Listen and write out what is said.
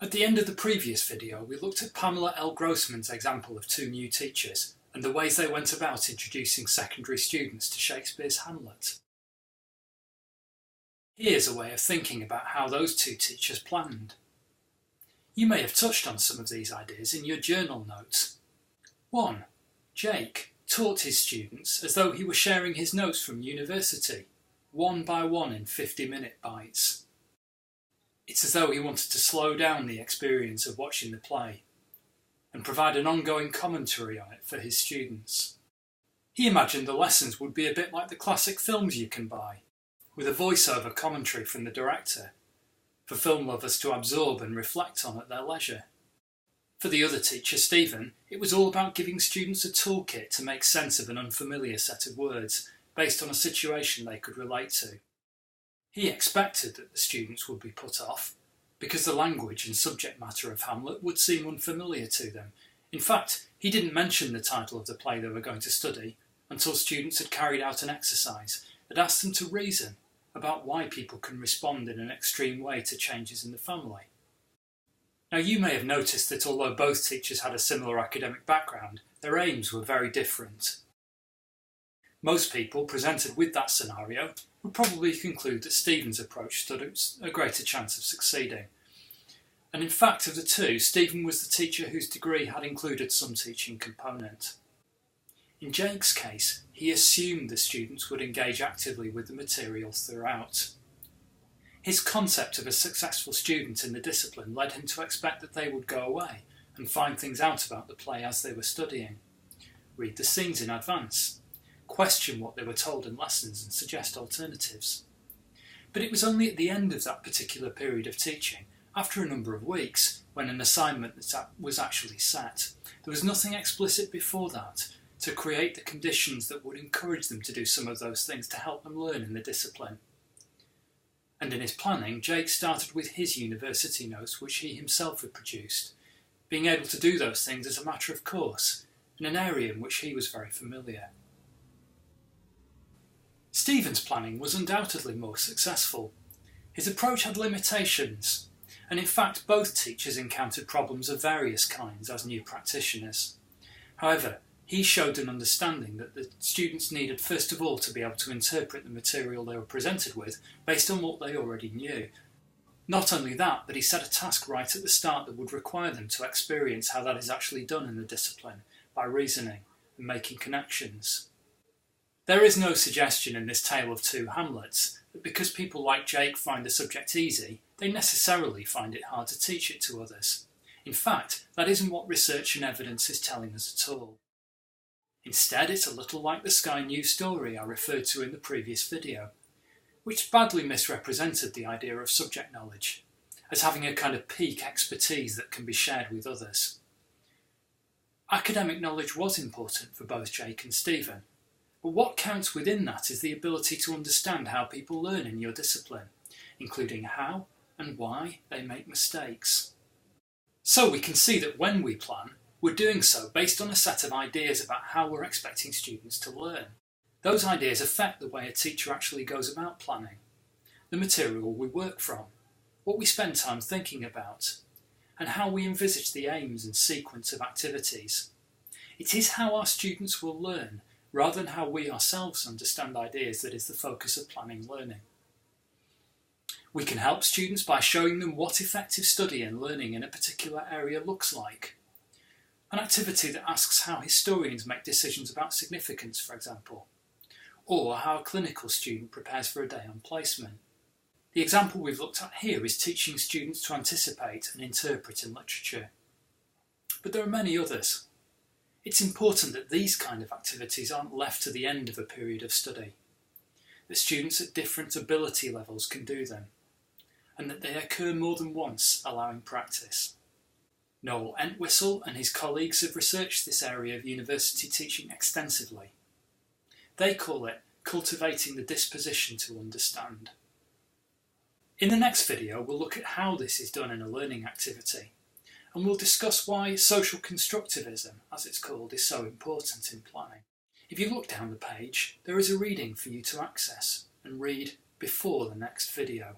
At the end of the previous video, we looked at Pamela L. Grossman's example of two new teachers and the ways they went about introducing secondary students to Shakespeare's Hamlet. Here's a way of thinking about how those two teachers planned. You may have touched on some of these ideas in your journal notes. 1. Jake taught his students as though he were sharing his notes from university, one by one in 50-minute bites. It's as though he wanted to slow down the experience of watching the play and provide an ongoing commentary on it for his students. He imagined the lessons would be a bit like the classic films you can buy, with a voiceover commentary from the director, for film lovers to absorb and reflect on at their leisure. For the other teacher, Stephen, it was all about giving students a toolkit to make sense of an unfamiliar set of words based on a situation they could relate to. He expected that the students would be put off, because the language and subject matter of Hamlet would seem unfamiliar to them. In fact, he didn't mention the title of the play they were going to study until students had carried out an exercise that asked them to reason about why people can respond in an extreme way to changes in the family. Now, you may have noticed that although both teachers had a similar academic background, their aims were very different. Most people presented with that scenario would probably conclude that Stephen's approach stood a greater chance of succeeding. And in fact, of the two, Stephen was the teacher whose degree had included some teaching component. In Jake's case, he assumed the students would engage actively with the material throughout. His concept of a successful student in the discipline led him to expect that they would go away and find things out about the play as they were studying, read the scenes in advance, question what they were told in lessons and suggest alternatives. But it was only at the end of that particular period of teaching, after a number of weeks, when an assignment was actually set. There was nothing explicit before that to create the conditions that would encourage them to do some of those things to help them learn in the discipline. And in his planning, Jake started with his university notes, which he himself had produced, being able to do those things as a matter of course, in an area in which he was very familiar. Stephen's planning was undoubtedly more successful. His approach had limitations, and in fact both teachers encountered problems of various kinds as new practitioners. However, he showed an understanding that the students needed first of all to be able to interpret the material they were presented with based on what they already knew. Not only that, but he set a task right at the start that would require them to experience how that is actually done in the discipline, by reasoning and making connections. There is no suggestion in this Tale of Two Hamlets that because people like Jake find the subject easy, they necessarily find it hard to teach it to others. In fact, that isn't what research and evidence is telling us at all. Instead, it's a little like the Sky News story I referred to in the previous video, which badly misrepresented the idea of subject knowledge, as having a kind of peak expertise that can be shared with others. Academic knowledge was important for both Jake and Stephen, but what counts within that is the ability to understand how people learn in your discipline, including how and why they make mistakes. So we can see that when we plan, we're doing so based on a set of ideas about how we're expecting students to learn. Those ideas affect the way a teacher actually goes about planning, the material we work from, what we spend time thinking about, and how we envisage the aims and sequence of activities. It is how our students will learn, rather than how we ourselves understand ideas, that is the focus of planning learning. We can help students by showing them what effective study and learning in a particular area looks like. An activity that asks how historians make decisions about significance, for example, or how a clinical student prepares for a day on placement. The example we've looked at here is teaching students to anticipate and interpret in literature. But there are many others. It's important that these kind of activities aren't left to the end of a period of study, that students at different ability levels can do them, and that they occur more than once, allowing practice. Noel Entwistle and his colleagues have researched this area of university teaching extensively. They call it cultivating the disposition to understand. In the next video, we'll look at how this is done in a learning activity, and we'll discuss why social constructivism, as it's called, is so important in planning. If you look down the page, there is a reading for you to access and read before the next video.